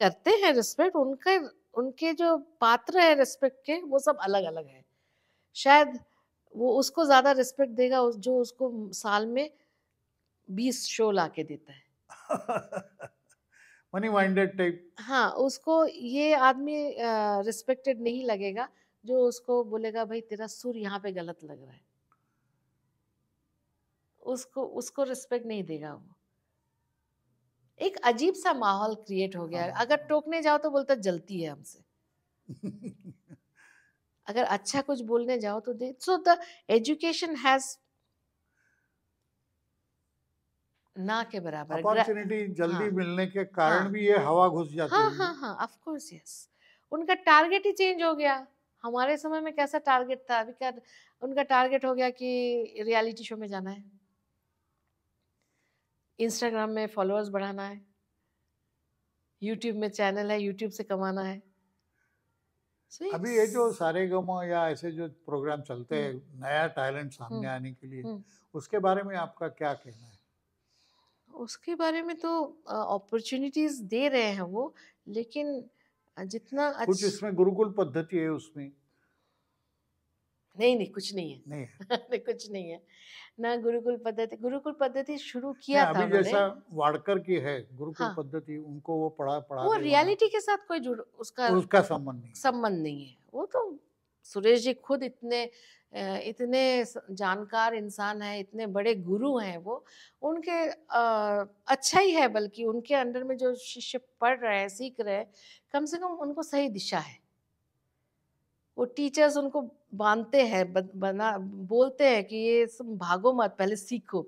करते हैं रिस्पेक्ट, उनके उनके जो पात्र है रिस्पेक्ट के वो सब अलग अलग है। शायद वो उसको ज्यादा रिस्पेक्ट देगा जो उसको साल में 20 शो ला के देता है। Money minded type. हाँ, उसको ये आदमी रिस्पेक्टेड नहीं लगेगा जो उसको बोलेगा भाई तेरा सुर यहाँ पे गलत लग रहा है। उसको उसको रिस्पेक्ट नहीं देगा वो। एक अजीब सा माहौल क्रिएट हो गया है। हाँ। अगर टोकने जाओ तो बोलता जलती है हमसे, अगर अच्छा कुछ बोलने जाओ तो दे। सो द एजुकेशन हैज ना के बराबर अपॉर्चुनिटी जल्दी हाँ मिलने के हाँ कारण भी ये हवा घुस जाती हाँ होगी। हाँ हाँ, ऑफ कोर्स यस। उनका टारगेट ही चेंज हो गया। हमारे समय में कैसा टारगेट था, अभी क्या उनका टारगेट हो गया कि रियलिटी शो में जाना है, इंस्टाग्राम में फॉलोअर्स बढ़ाना है, यूट्यूब में चैनल है, यूट्यूब से कमाना है। सो अभी ये जो सारेगामा या ऐसे जो प्रोग्राम चलते हम्म हैं नया टैलेंट सामने हम्म आने के लिए, हम्म उसके बारे में आपका क्या कहना है? उसके बारे में तो अपॉर्चुनिटीज दे रहे हैं वो, लेकिन जितना कुछ इसमें गुरुकुल पद्धति है उसमें? नहीं नहीं, कुछ नहीं है। नहीं है। नहीं, कुछ नहीं है ना। गुरुकुल पद्धति शुरू नहीं, किया था अभी उन्होंने। जैसा वाडकर की है गुरुकुल हाँ, पद्धति, उनको वो पढ़ा वो दे वहाँ रियलिटी पे, के साथ कोई जुड़ उसका उसका संबंध नहीं है। संबंध नहीं है। वो तो सुरेश जी खुद इतने जानकार इंसान है, इतने बड़े गुरु हैं वो। उनके अच्छा ही है, बल्कि उनके अंडर में जो शिष्य पढ़ रहे हैं, सीख रहे हैं, कम से कम उनको सही दिशा है। वो टीचर्स उनको बांधते हैं, बना बोलते हैं कि ये सब भागो मत, पहले सीखो।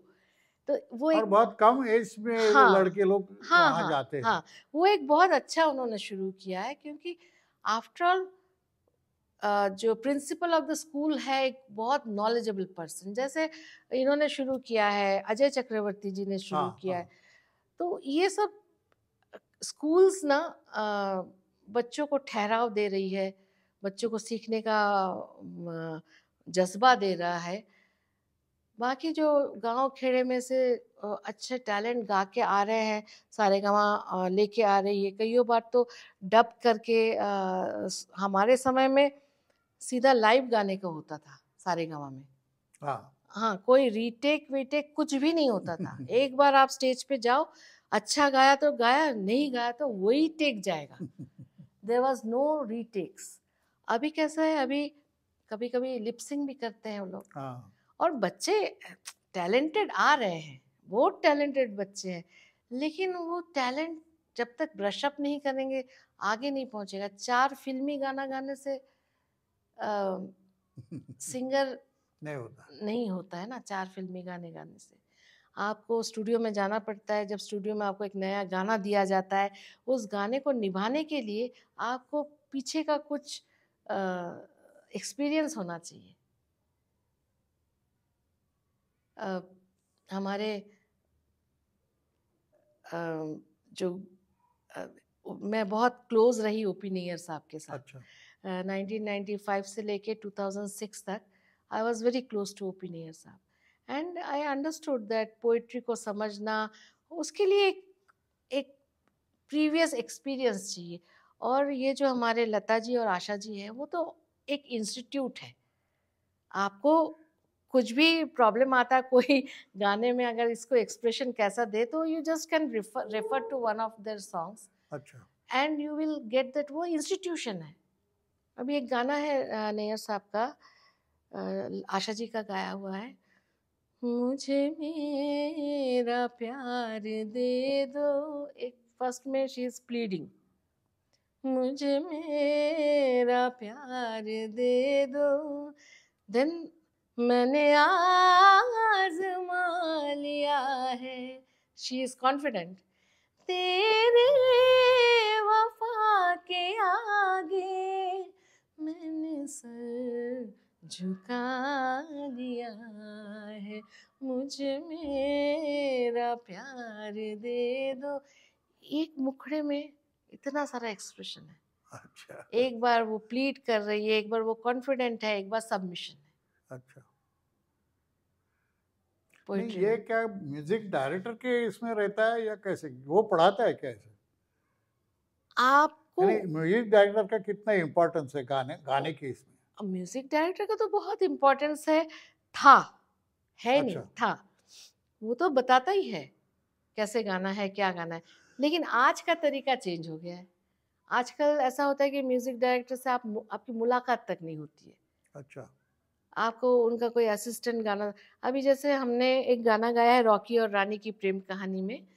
तो वो और एक बहुत कम एज में वो हाँ लड़के लोग हाँ वहाँ हाँ जाते हैं। हाँ, वो एक बहुत अच्छा उन्होंने शुरू किया है, क्योंकि आफ्टर ऑल जो प्रिंसिपल ऑफ द स्कूल है एक बहुत नॉलेजेबल पर्सन। जैसे इन्होंने शुरू किया है, अजय चक्रवर्ती जी ने शुरू हाँ किया है। हाँ। तो ये सब स्कूल्स ना बच्चों को ठहराव दे रही है, बच्चों को सीखने का जज्बा दे रहा है। बाकी जो गांव खेड़े में से अच्छे टैलेंट गा के आ रहे हैं, सारेगामा लेके आ रही है। कईयों बार तो डब करके हमारे समय में सीधा लाइव गाने का होता था सारेगामा में। हाँ। हाँ, कोई रीटेक वीटेक कुछ भी नहीं होता था। एक बार आप स्टेज पे जाओ, अच्छा गाया तो गाया, नहीं गाया तो वही टेक जाएगा। There was no retakes. अभी कैसा है, अभी कभी कभी लिपसिंग भी करते हैं वो लोग। हाँ। और बच्चे टैलेंटेड आ रहे हैं, बहुत टैलेंटेड बच्चे हैं, लेकिन वो टैलेंट जब तक ब्रश अप नहीं करेंगे आगे नहीं पहुंचेगा। 4 फिल्मी गाना गाने से सिंगर नहीं होता। नहीं होता है ना। 4 फिल्मी गाने गाने से आपको स्टूडियो में जाना पड़ता है। जब स्टूडियो में आपको एक नया गाना दिया जाता है, उस गाने को निभाने के लिए आपको पीछे का कुछ एक्सपीरियंस होना चाहिए। अ, हमारे अ, जो अ, मैं बहुत क्लोज रही ओपी नैयर साहब के साथ। अच्छा। 1995 से लेके 2006 तक I was very close to OP Nayyar साहब। And I understood that poetry को समझना, उसके लिए एक प्रीवियस एक्सपीरियंस चाहिए। और ये जो हमारे लता जी और आशा जी हैं, वो तो एक इंस्टीट्यूट है। आपको कुछ भी प्रॉब्लम आता है कोई गाने में, अगर इसको एक्सप्रेशन कैसा दे, तो you just can refer to one of their songs अच्छा। And you will get that. वो इंस्टीट्यूशन है। अभी एक गाना है नैयर साहब का, आशा जी का गाया हुआ है, मुझे मेरा प्यार दे दो। एक फर्स्ट में शी इज प्लीडिंग, मुझे मेरा प्यार दे दो। देन मैंने आजमा लिया है, शी इज कॉन्फिडेंट, तेरे वफा के आगे मैंने सर झुका लिया है, मुझे मेरा प्यार दे दो। एक मुखड़े में इतना सारा एक्सप्रेशन है। अच्छा। एक बार वो प्लीड कर रही है, एक बार वो कॉन्फिडेंट है, एक बार सबमिशन है अच्छा। नहीं, पोइट्री ये में। क्या म्यूजिक डायरेक्टर के इसमें रहता है या कैसे वो पढ़ाता है कैसे? आपको म्यूजिक डायरेक्टर का कितना इम्पोर्टेंस है गाने के इसमें? म्यूजिक डायरेक्टर का तो बहुत इम्पोर्टेंस था है नहीं अच्छा। था, वो तो बताता ही है कैसे गाना है, क्या गाना है। लेकिन आज का तरीका चेंज हो गया है। आजकल ऐसा होता है कि म्यूजिक डायरेक्टर से आपकी मुलाकात तक नहीं होती है। अच्छा। आपको उनका कोई असिस्टेंट गाना, अभी जैसे हमने एक गाना गाया है रॉकी और रानी की प्रेम कहानी में,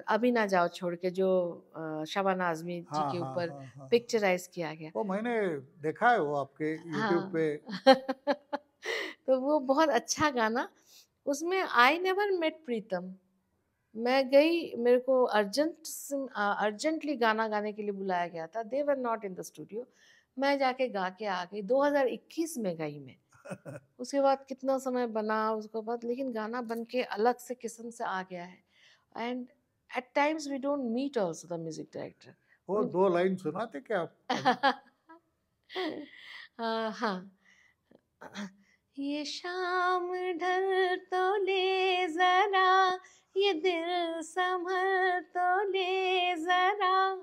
अभी ना जाओ छोड़ के, जो शबाना आजमी जी हाँ के हाँ ऊपर हाँ हाँ। पिक्चराइज किया गया। वो मैंने देखा है, वो आपके यूट्यूब हाँ पे। तो वो बहुत अच्छा गाना, उसमें आई नेवर मेट प्रीतम। मैं गई, मेरे को अर्जेंटली गाना गाने के लिए बुलाया गया था, they were not in the studio. मैं जाके गा के आ गई, 2021 में गई मैं। उसके बाद कितना समय बना उसके बाद, लेकिन गाना बन के अलग से किस्म से आ गया है। And at times we don't meet also the music director. वो 2 लाइन सुनाते क्या आप कभी? हाँ, ये शाम ढल तो ले जरा, ये दिल संभल तो ले जरा,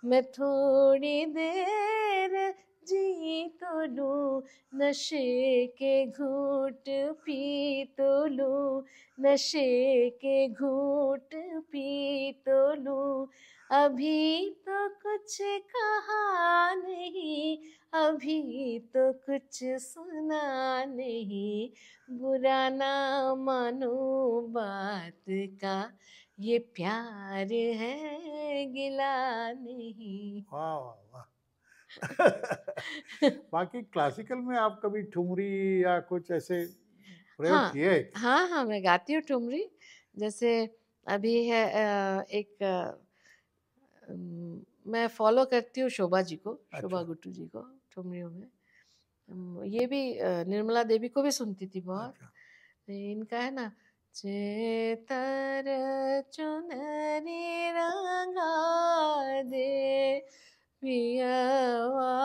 मैं थोड़ी देर जी तो लूं, नशे के घूंट पी तो लूं, नशे के घूंट पी तो लूं, अभी तो कुछ कहा नहीं, अभी तो कुछ सुना नहीं, बुरा ना मानो बात का, ये प्यार है गिला नहीं। वाह वाह वाह। बाकी क्लासिकल में आप कभी ठुमरी या कुछ ऐसे प्रयोग हाँ किए हैं क्या? हाँ हाँ, मैं गाती हूँ ठुमरी। जैसे अभी है एक मैं फॉलो करती हूँ शोभा जी को, शोभा अच्छा गुट्टू जी को ठुमरियों में। ये भी निर्मला देवी को भी सुनती थी बहुत। अच्छा। इनका है ना, चेतर चुनरी रंगा दे पियवा,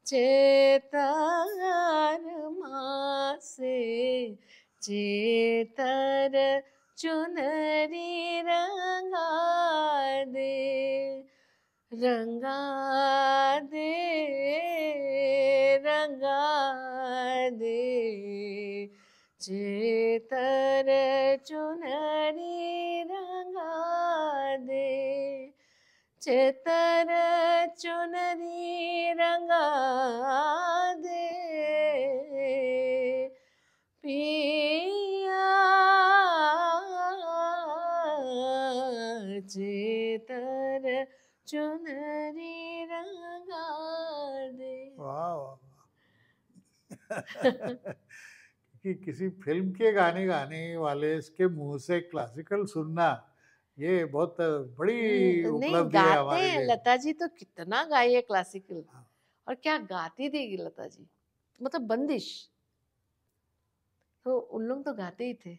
चेतर मासे, चेतर चुनरी रंगा दे, रंगा दे, रंगा दे, चेतर चुनरी रंगा दे, चेतर चुनरी रंगा दे पिया, चेतर चुनरी रंगा दे। वाह वाह वाह। कि किसी फिल्म के गाने गाने वाले इसके मुंह से क्लासिकल सुनना, ये बहुत बड़ी नहीं उपलब्धि है गाते हमारे हैं, लिए। लता जी तो कितना गाई है क्लासिकल। हाँ। और क्या गाती थी लता जी, मतलब बंदिश। तो उन लोग तो गाते ही थे।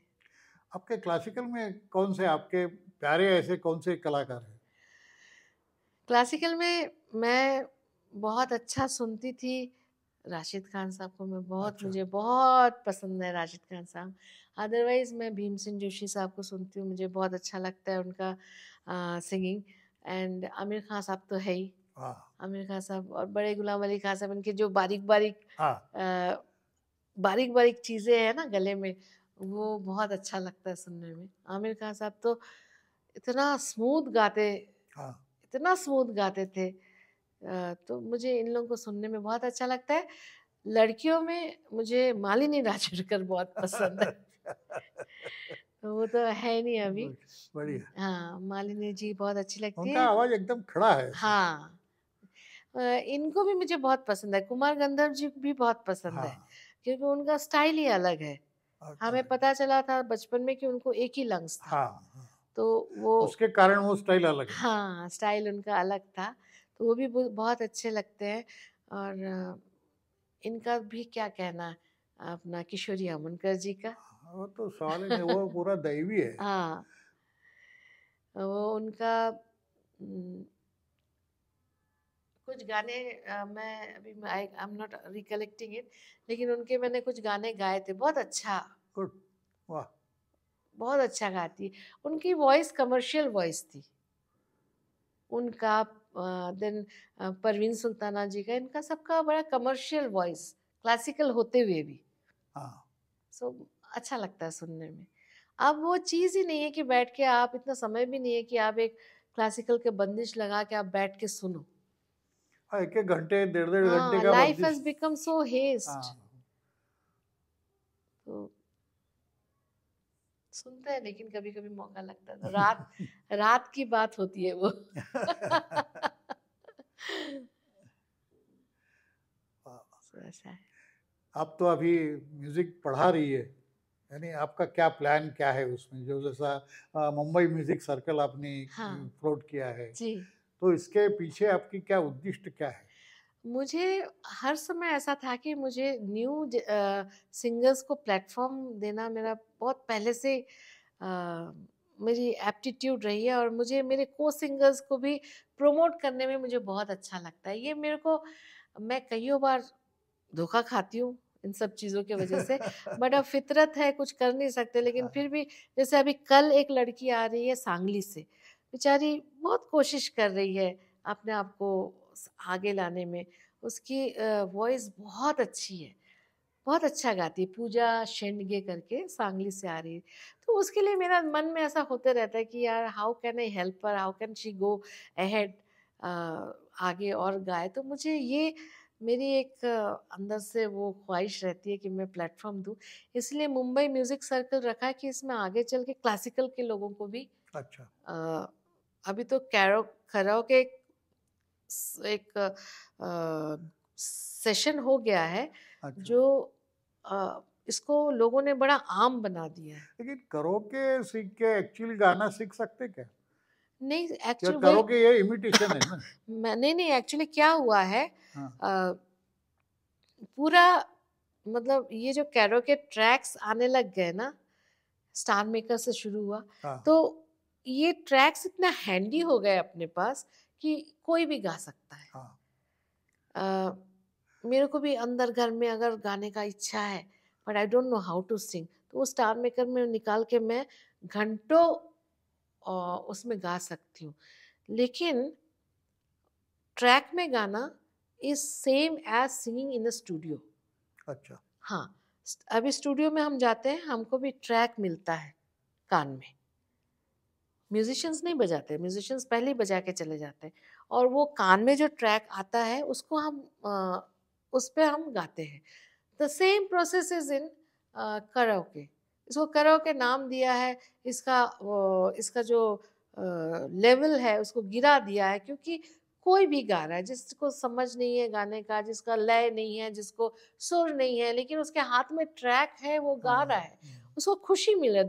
आपके क्लासिकल में कौन से आपके प्यारे ऐसे कौन से कलाकार हैं? क्लासिकल में मैं बहुत अच्छा सुनती थी राशिद खान साहब को, मैं बहुत, अच्छा। मुझे बहुत पसंद है राशिद खान साहब। अदरवाइज़ मैं भीमसेन जोशी साहब को सुनती हूँ, मुझे बहुत अच्छा लगता है उनका सिंगिंग। एंड आमिर खान साहब तो है ही, हाँ आमिर खान साहब और बड़े गुलाम अली खान साहब, इनके जो बारीक बारीक हाँ बारीक बारीक चीज़ें हैं ना गले में, वो बहुत अच्छा लगता है सुनने में। आमिर खान साहब तो इतना स्मूथ गाते, हाँ। इतना स्मूथ गाते थे। तो मुझे इन लोगों को सुनने में बहुत अच्छा लगता है। लड़कियों में मुझे मालिनी राजूरकर बहुत पसंद है। तो वो तो है नहीं अभी। गुड, बढ़िया। हाँ, मालिनी जी बहुत अच्छी लगती उनका है। आवाज एकदम खड़ा है ऐसे। हाँ, इनको भी मुझे बहुत पसंद है, कुमार गंधर्व जी भी बहुत पसंद है, हाँ। क्योंकि उनका स्टाइल ही अलग है। हमें पता चला था बचपन में कि उनको एक ही लंग्स था, हाँ हाँ, तो वो, उसके कारण वो स्टाइल अलग है। हाँ, स्टाइल उनका अलग था। तो वो भी बहुत अच्छे लगते हैं। और इनका भी क्या कहना, अपना किशोरी अमनकर जी का। हाँ, वो तो सवाल ही नहीं, वो पूरा दैवी है। हाँ, वो उनका कुछ गाने, मैं अभी I am not recollecting it, लेकिन उनके मैंने कुछ गाने गाए थे, बहुत अच्छा, गुड। वाह। बहुत अच्छा गाती है। उनकी वॉइस कमर्शियल वॉइस थी, उनका, देन परवीन सुल्ताना जी का, इनका सबका बड़ा कमर्शियल वॉइस, क्लासिकल होते हुए भी। हाँ। सो अच्छा लगता है सुनने में। अब वो चीज़ ही नहीं है कि बैठ के आप, इतना समय भी नहीं है कि आप एक क्लासिकल के बंदिश लगा के आप बैठ के सुनो। हाँ, 1-1 घंटे, डेढ़-डेढ़ घंटे हाँ, का लाइफ बंदिश। Has become so haste. हाँ, तो सुनते हैं, लेकिन कभी कभी मौका लगता है तो रात, रात की बात होती है वो। So, ऐसा है। आप तो अभी म्यूज़िक पढ़ा रही है, यानी आपका क्या प्लान क्या है उसमें? जो जैसा मुंबई म्यूज़िक सर्कल आपने हाँ फ्लोट किया है, जी। तो इसके पीछे आपकी क्या उद्दिष्ट क्या है? मुझे हर समय ऐसा था कि मुझे न्यू सिंगर्स को प्लेटफॉर्म देना मेरा बहुत पहले से मेरी एप्टीट्यूड रही है, और मुझे मेरे को सिंगर्स को भी प्रमोट करने में मुझे बहुत अच्छा लगता है। ये मेरे को, मैं कईयों बार धोखा खाती हूँ इन सब चीज़ों की वजह से, बट अब फितरत है, कुछ कर नहीं सकते। लेकिन हाँ, फिर भी, जैसे अभी कल एक लड़की आ रही है सांगली से, बेचारी बहुत कोशिश कर रही है अपने आप को आगे लाने में। उसकी वॉइस बहुत अच्छी है, बहुत अच्छा गाती है, पूजा शेंडगे करके सांगली से आ रही है। तो उसके लिए मेरा मन में ऐसा होते रहता है कि यार, how can I help her, how can she go ahead, आगे और गाए। तो मुझे ये, मेरी एक अंदर से वो ख्वाहिश रहती है कि मैं प्लेटफॉर्म दूँ। इसलिए मुंबई म्यूज़िक सर्कल रखा है कि इसमें आगे चल के क्लासिकल के लोगों को भी, अच्छा, अ, अभी तो कराओके एक सेशन हो गया है, अच्छा। जो इसको लोगों ने बड़ा आम बना दिया है। लेकिन करोके सीख के एक्चुअली गाना सीख सकते क्या? नहीं, क्या एक्चुअली वही। करोके ये इमिटेशन है ना? नहीं नहीं, एक्चुअली क्या हुआ है, हाँ, अ, पूरा, मतलब ये जो कैरोके ट्रैक्स आने लग गए ना, स्टार मेकर से शुरू हुआ, हाँ, तो ये ट्रैक्स इतना हैंडी हो गए अपने पास कि कोई भी गा सकता है। हाँ, अ, मेरे को भी अंदर घर में अगर गाने का इच्छा है, but I don't know how to sing, तो वो स्टार मेकर में निकाल के मैं घंटों उसमें गा सकती हूँ। लेकिन ट्रैक में गाना is same as singing in the studio. अच्छा, हाँ, अभी स्टूडियो में हम जाते हैं, हमको भी ट्रैक मिलता है कान में। म्यूजिशियंस नहीं बजाते, म्यूजिशियंस पहले ही बजा के चले जाते हैं, और वो कान में जो ट्रैक आता है उसको हम उस पे हम गाते हैं। The same process is in karaoke. इसको कराओके नाम दिया है, इसका जो लेवल है उसको गिरा दिया है, क्योंकि कोई भी गा रहा है, जिसको समझ नहीं है गाने का, जिसका लय नहीं है, जिसको सुर नहीं है, लेकिन उसके हाथ में ट्रैक है, वो गा रहा हाँ, है, उसको खुशी मिल रहा है।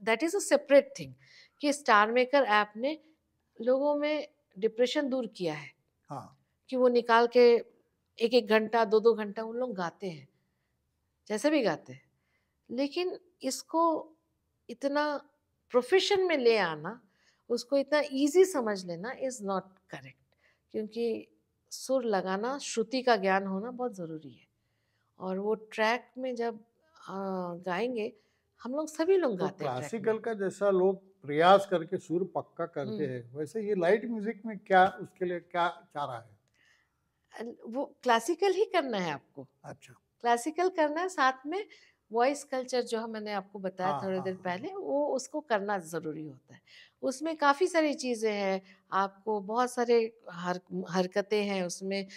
That is a separate thing, कि स्टार मेकर ऐप ने लोगों में डिप्रेशन दूर किया है, हाँ, कि वो निकाल के एक एक घंटा, दो दो घंटा उन लोग गाते हैं, जैसे भी गाते हैं। लेकिन इसको इतना प्रोफेशन में ले आना, उसको इतना इजी समझ लेना इज नॉट करेक्ट, क्योंकि सुर लगाना, श्रुति का ज्ञान होना बहुत ज़रूरी है। और वो ट्रैक में जब गाएंगे, हम लोग सभी लोग तो गाते हैं ट्रैक में। क्लासिकल का जैसा लोग प्रयास करके सुर पक्का करते हम्म। हैं, वैसे ये लाइट म्यूजिक में क्या उसके लिए क्या चारा है? वो क्लासिकल ही करना है आपको, अच्छा, क्लासिकल करना है, साथ में वॉइस कल्चर जो मैंने आपको बताया हाँ, थोड़ी हाँ, देर हाँ, पहले, वो उसको करना ज़रूरी होता है। उसमें काफ़ी सारी चीज़ें हैं, आपको बहुत सारे हरकतें हैं उसमें,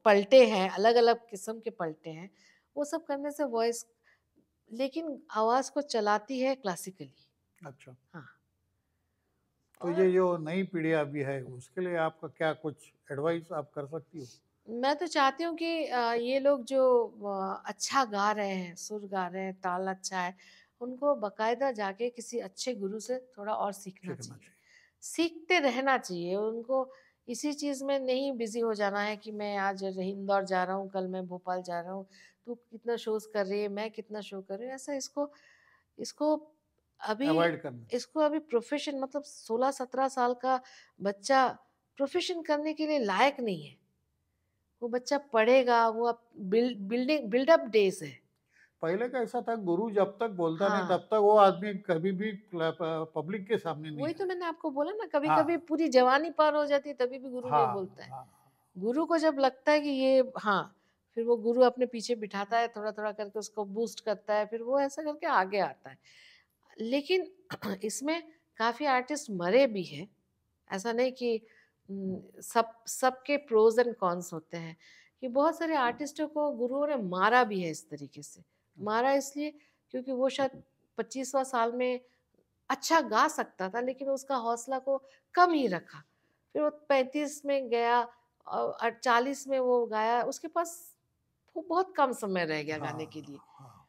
पलटे हैं, अलग अलग किस्म के पलटे हैं, वो सब करने से वॉइस, लेकिन आवाज़ को चलाती है क्लासिकली। अच्छा। हाँ। तो ये और जो नई पीढ़ी अभी है, उसके लिए आपका क्या कुछ एडवाइस आप कर सकती हो? मैं तो चाहती हूँ कि ये लोग जो अच्छा गा रहे हैं, सुर गा रहे हैं, ताल अच्छा है, उनको बकायदा जाके किसी अच्छे गुरु से थोड़ा और सीखना सीखना चाहिए, चाहिए। सीखते रहना चाहिए उनको। इसी चीज़ में नहीं बिजी हो जाना है कि मैं आज इंदौर जा रहा हूँ, कल मैं भोपाल जा रहा हूँ, तू कितना शोज कर रही है, मैं कितना शो कर रही हूँ, ऐसा इसको इसको अभी अवॉइड करना चाहिए। इसको अभी प्रोफेशन, मतलब 16-17 साल का बच्चा प्रोफेशन करने के लिए लायक नहीं है। वो बच्चा पढ़ेगा, वो बिल्डअप डेज है। पहले का ऐसा था, गुरु जब तक बोलता नहीं हाँ, तब तक वो आदमी कभी भी पब्लिक के सामने नहीं वही तो आए। मैंने आपको बोला ना, कभी-कभी हाँ, पूरी जवानी पार हो जाती है तभी भी गुरु नहीं हाँ, बोलता है। हाँ, गुरु को जब लगता है कि ये हाँ, फिर वो गुरु अपने पीछे बिठाता है, थोड़ा-थोड़ा करके उसको बूस्ट करता है, फिर वो ऐसा करके आगे आता है। लेकिन इसमें काफ़ी आर्टिस्ट मरे भी हैं। ऐसा नहीं कि सबके प्रोज़ एंड कॉन्स होते हैं, कि बहुत सारे आर्टिस्टों को गुरुओं ने मारा भी है इस तरीके से। मारा इसलिए क्योंकि वो शायद 25वाँ साल में अच्छा गा सकता था, लेकिन उसका हौसला को कम ही रखा। फिर वो 35 में गया और 40 में वो गाया, उसके पास वो बहुत कम समय रह गया गाने के हाँ, लिए। हाँ।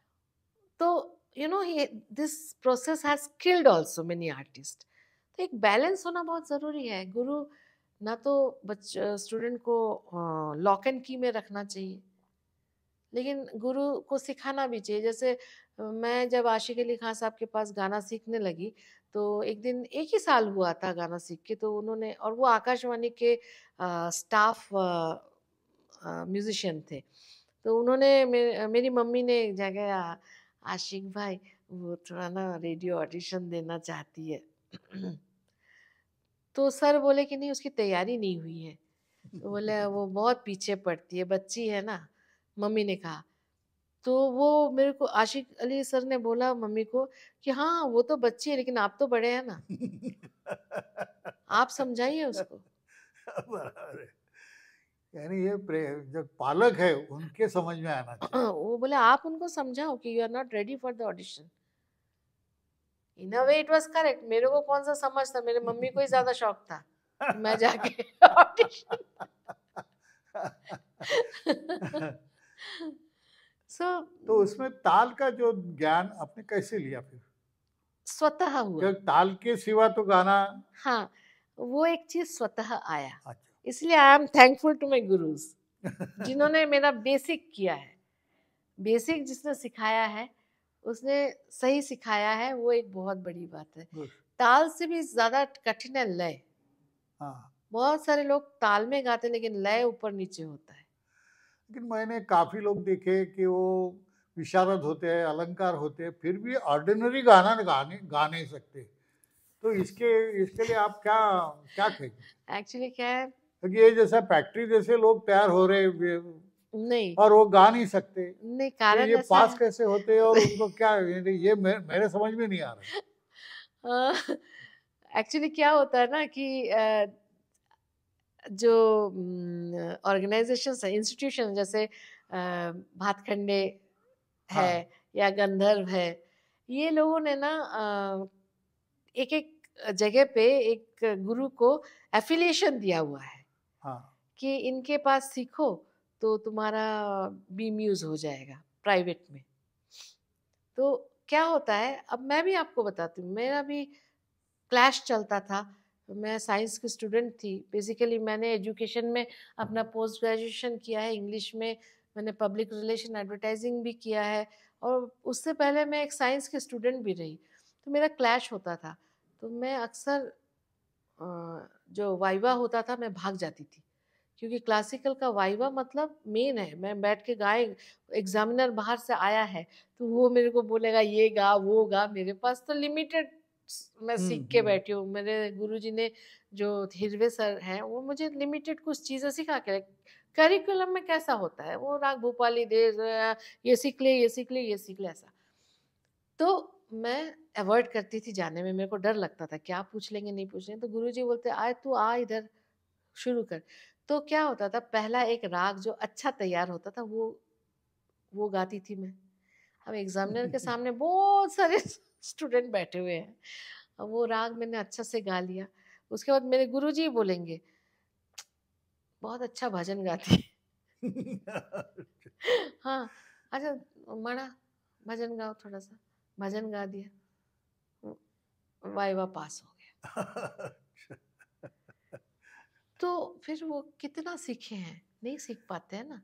तो this process has killed also many artist. तो एक बैलेंस होना बहुत ज़रूरी है। गुरु ना तो स्टूडेंट को लॉक एंड की में रखना चाहिए, लेकिन गुरु को सिखाना भी चाहिए। जैसे मैं जब आशिक अली खान साहब के पास गाना सीखने लगी, तो एक दिन एक ही साल हुआ था गाना सीख के, तो उन्होंने, और वो आकाशवाणी के स्टाफ म्यूजिशियन थे, तो उन्होंने मेरी मम्मी ने एक जगह आशिक भाई, वो थोड़ा ना रेडियो ऑडिशन देना चाहती है। तो सर बोले कि नहीं, उसकी तैयारी नहीं हुई है। तो बोले वो बहुत पीछे पड़ती है, बच्ची है ना, मम्मी ने कहा। तो वो मेरे को आशिक अली सर ने बोला मम्मी को कि हाँ वो तो बच्ची है, लेकिन आप तो बड़े हैं ना, आप समझाइए उसको। बराबर है। यानी ये जो पालक है उनके समझ में आना चाहिए। वो बोले आप उनको समझाओ कि you are not ready for the audition. In a way it was correct. मेरे को कौन सा समझ था, मेरे मम्मी को ही ज्यादा शौक था कि मैं जाके ऑडिशन। सो तो उसमें ताल का जो ज्ञान आपने कैसे लिया फिर? स्वतः हुआ। क्योंकि ताल के सिवा तो गाना। हाँ, वो एक चीज स्वतः आया। अच्छा। इसलिए I am thankful to my gurus, जिन्होंने मेरा बेसिक किया है। बेसिक जिसने सिखाया है, उसने सही सिखाया है, वो एक बहुत बड़ी बात है। गुड। ताल से भी ज्यादा कठिन है लय। हाँ। बहुत सारे लोग ताल में गाते हैं, लेकिन लय ऊपर नीचे होता है। लेकिन मैंने काफी लोग देखे कि वो विशारद होते हैं, अलंकार होते हैं, फिर भी ऑर्डिनरी गाना गा नहीं सकते। तो इसके इसके लिए आप क्या क्या कहेंगे? एक्चुअली क्या है, क्योंकि ये जैसा फैक्ट्री जैसे लोग तैयार हो रहे नहीं और वो गा नहीं सकते, नहीं, तो कारण ये ऐसा पास है। कैसे होते हैं और उनको क्या, ये मेरे समझ में नहीं आ रहा एक्चुअली क्या होता है ना कि जो ऑर्गेनाइजेशन है, इंस्टीट्यूशन, जैसे भातखंडे है। है हाँ, या गंधर्व है, ये लोगों ने ना एक एक जगह पे एक गुरु को एफिलिएशन दिया हुआ है हाँ, कि इनके पास सीखो तो तुम्हारा बी म्यूज हो जाएगा प्राइवेट में। तो क्या होता है, अब मैं भी आपको बताती हूँ, मेरा भी क्लैश चलता था। मैं साइंस की स्टूडेंट थी, बेसिकली मैंने एजुकेशन में अपना पोस्ट ग्रेजुएशन किया है इंग्लिश में, मैंने पब्लिक रिलेशन एडवर्टाइजिंग भी किया है, और उससे पहले मैं एक साइंस की स्टूडेंट भी रही। तो मेरा क्लैश होता था, तो मैं अक्सर जो वाइवा होता था मैं भाग जाती थी, क्योंकि क्लासिकल का वाइवा मतलब मेन है, मैं बैठ के गाए, एग्जामिनर बाहर से आया है तो वो मेरे को बोलेगा ये गा वो गा। मेरे पास तो लिमिटेड, मैं सीख के बैठी हूँ। मेरे गुरुजी ने, जो हिरवे सर हैं, वो मुझे लिमिटेड कुछ चीज़ें सिखा के, करिकुलम में कैसा होता है वो राग भूपाली दे, ये सीख ले ये सीख ले ये सीख ले, ऐसा। तो मैं अवॉइड करती थी जाने में, मेरे को डर लगता था क्या पूछ लेंगे नहीं पूछ लेंगे। तो गुरुजी बोलते आए तू आ इधर, शुरू कर। तो क्या होता था, पहला एक राग जो अच्छा तैयार होता था वो गाती थी मैं। अब एग्जामिनर के सामने बहुत सारे स्टूडेंट बैठे हुए हैं, अब वो राग मैंने अच्छा से गा लिया। उसके बाद मेरे गुरुजी बोलेंगे बहुत अच्छा भजन गाती है। हाँ, अच्छा मणा, भजन गाओ थोड़ा सा। भजन गा दिया, वाइवा पास हो गया। तो फिर वो कितना सीखे हैं, नहीं सीख पाते हैं ना।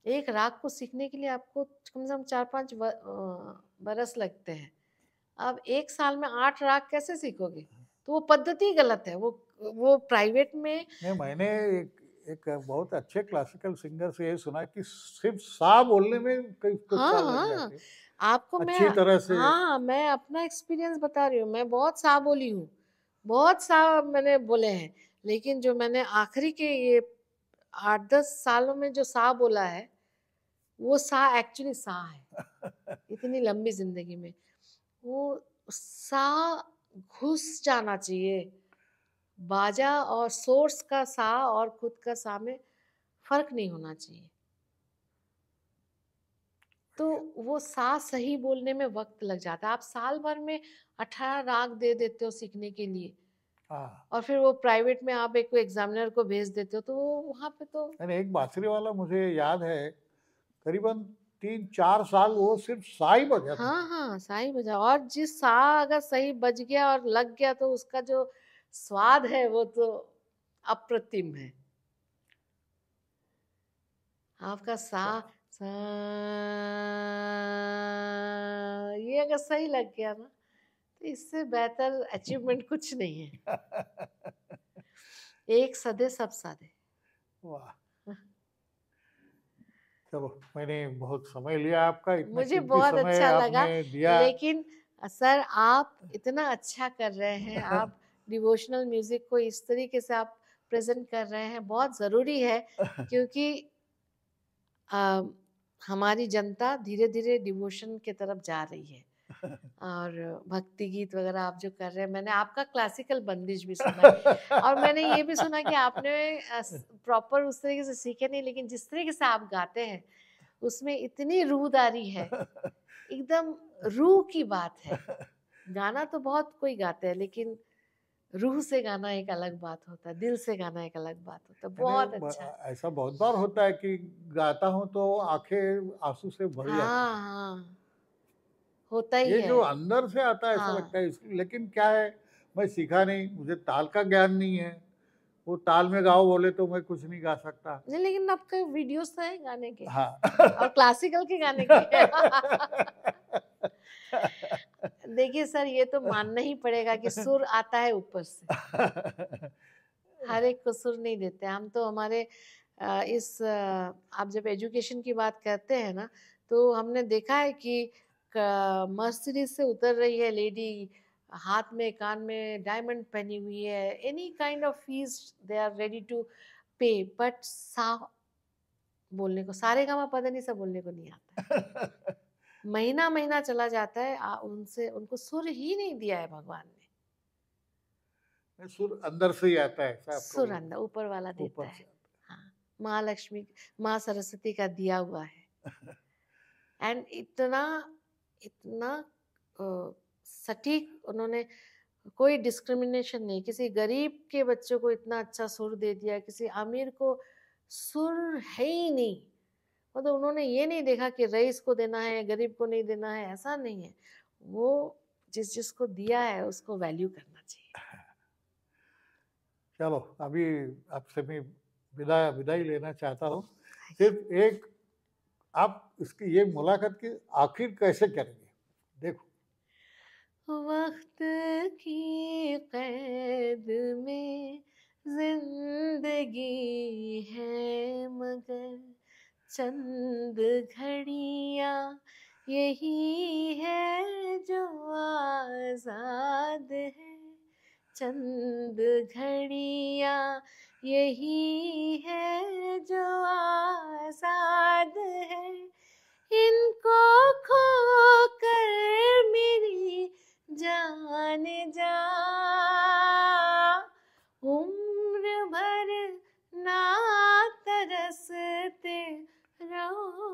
एक राग को सीखने के लिए आपको कम से कम 4-5 बरस लगते हैं। अब एक साल में 8 राग कैसे सीखोगे? तो वो पद्धति गलत है। वो प्राइवेट में नहीं, मैंने एक बहुत अच्छे क्लासिकल सिंगर से ये सुना कि सिर्फ सा बोलने में कई कुछ हाँ, साल लग हाँ, जाते हैं, आपको मैं अच्छी तरह से। हाँ, मैं अपना एक्सपीरियंस बता रही हूँ, मैं बहुत सा बोली हूँ, बहुत सा मैंने बोले हैं, लेकिन जो मैंने आखिरी के ये 8-10 सालों में जो सा बोला है, वो सा एक्चुअली सा है, इतनी लंबी जिंदगी में। वो सा घुस जाना चाहिए, बाजा और सोर्स का सा और खुद का सा में फर्क नहीं होना चाहिए। तो वो सा सही बोलने में वक्त लग जाता है। आप साल भर में 18 राग दे देते हो सीखने के लिए, हाँ, और फिर वो प्राइवेट में आप एक एग्जामिनर को भेज देते हो, तो वहां पे तो मैंने एक बांसुरी वाला मुझे याद है, करीबन 3-4 साल वो सिर्फ सा ही बजा था। हाँ हाँ सही बजा, और जिस सा अगर सही बज गया और लग गया तो उसका जो स्वाद है वो तो अप्रतिम है। आपका सा सा ये अगर सही लग गया ना, तो इससे बेहतर अचीवमेंट कुछ नहीं है। एक सदे सब सादे। वाह, चलो मैंने बहुत समय लिया आपका, इतना मुझे कीमती बहुत समय अच्छा लगा, आपने दिया। लेकिन सर आप इतना अच्छा कर रहे हैं, आप डिवोशनल म्यूजिक को इस तरीके से आप प्रेजेंट कर रहे हैं, बहुत ज़रूरी है, क्योंकि अ, हमारी जनता धीरे धीरे डिवोशन की तरफ जा रही है। और भक्ति गीत वगैरह आप जो कर रहे हैं, मैंने आपका क्लासिकल बंदिश भी सुना है, और मैंने ये भी सुना कि आपने प्रॉपर उस तरीके से सीखे नहीं, लेकिन जिस तरीके से आप गाते हैं उसमें इतनी रूहदारी है, एकदम रूह की बात है। गाना तो बहुत कोई गाते हैं, लेकिन रूह से गाना एक अलग बात होता है, दिल से गाना एक अलग बात होता है। बहुत अच्छा। ऐसा बहुत बार होता है कि गाता हूँ तो आंखें आंसू से भर जाती हाँ हैं। हाँ, होता ही ये है। जो अंदर से आता है ऐसा लगता हाँ, है लेकिन क्या है, मैं सीखा नहीं, मुझे ताल का ज्ञान नहीं है। वो ताल में गाओ बोले तो मैं कुछ नहीं गा सकता। नहीं लेकिन आपके वीडियोस तो है गाने के, हाँ। और क्लासिकल के गाने के। देखिए सर, ये तो मानना ही पड़ेगा कि सुर आता है ऊपर से, हर एक को सुर नहीं देते हम तो। हमारे आप जब एजुकेशन की बात करते हैं ना, तो हमने देखा है कि मर्सिडीज से उतर रही है लेडी, हाथ में कान में डायमंड पहनी हुई है, any kind of fees they are ready to pay, but सा बोलने को, सारे गामा पद नहीं सा बोलने को नहीं आता है। महीना महीना चला जाता है, उनसे उनको सुर ही नहीं दिया है भगवान ने। सुर अंदर से ही आता है, ऐसा आप सुर कहो, अंदर ऊपर वाला देता ऊपर है। से आता हाँ, माँ लक्ष्मी, माँ सरस्वती का दिया हुआ है। एंड इतना इतना सटीक उन्होंने, कोई डिस्क्रिमिनेशन नहीं, किसी गरीब के बच्चों को इतना अच्छा सुर दे दिया, किसी अमीर को सुर है ही नहीं। मतलब उन्होंने ये नहीं देखा कि रईस को देना है गरीब को नहीं देना है, ऐसा नहीं है। वो जिस जिसको दिया है उसको वैल्यू करना चाहिए। है। चलो अभी आपसे मैं विदाई लेना चाहता हूँ। सिर्फ एक, आप इसकी ये मुलाकात की आखिर कैसे करेंगे? देखो, वक्त की कैद में जिंदगी है, मगर चंद घड़ियां यही है जो आजाद है। चंद घड़ियां यही है जो आजाद है। इनको खोकर मेरी जान जा उम्र भर ना तरसते रहो,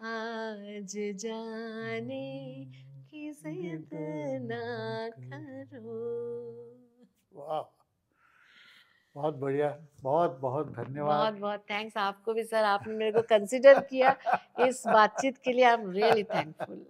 आज जाने की जिद ना करो। वाह, बहुत बढ़िया, बहुत बहुत बहुत धन्यवाद। बहुत थैंक्स आपको भी सर, आपने मेरे को कंसिडर किया इस बातचीत के लिए। I am really thankful.